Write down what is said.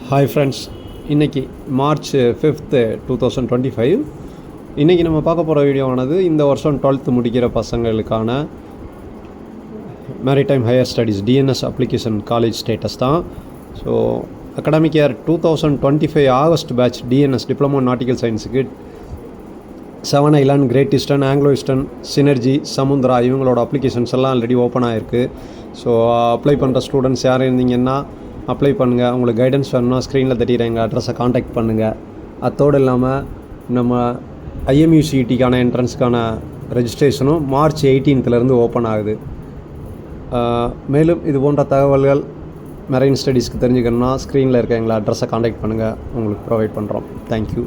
Hi friends, இன்றைக்கி March 5th 2025. இன்றைக்கி நம்ம பார்க்க போகிற வீடியோவானது இந்த வருஷம் 12th முடிக்கிற பசங்களுக்கான maritime higher studies TNS application college status தான். So academic year 2025 August batch TNS diploma nautical சயின்ஸுக்கு 7 Island, Great Eastern, Anglo Eastern, Synergy, Samundra இவங்களோட அப்ளிகேஷன்ஸ் எல்லாம் ஆல்ரெடி ஓப்பன் ஆகிருக்கு. ஸோ அப்ளை பண்ணுற ஸ்டூடெண்ட்ஸ் யார் இருந்தீங்கன்னா அப்ளை பண்ணுங்கள். உங்களுக்கு கைடன்ஸ் வேணும்னா ஸ்க்ரீனில் தெரியிற எங்கள் அட்ரஸை காண்டாக்ட் பண்ணுங்கள். அத்தோடு இல்லாமல் நம்ம ஐஎம்யூசிடிக்கான என்ட்ரன்ஸுக்கான ரெஜிஸ்ட்ரேஷனும் மார்ச் 18th ஓப்பன் ஆகுது. மேலும் இது போன்ற தகவல்கள் மெரைன் ஸ்டடீஸ்க்கு தெரிஞ்சுக்கணுன்னா ஸ்க்ரீனில் இருக்க எங்களை அட்ரஸை காண்டாக்ட் பண்ணுங்கள், உங்களுக்கு ப்ரொவைட் பண்ணுறோம். தேங்க்யூ.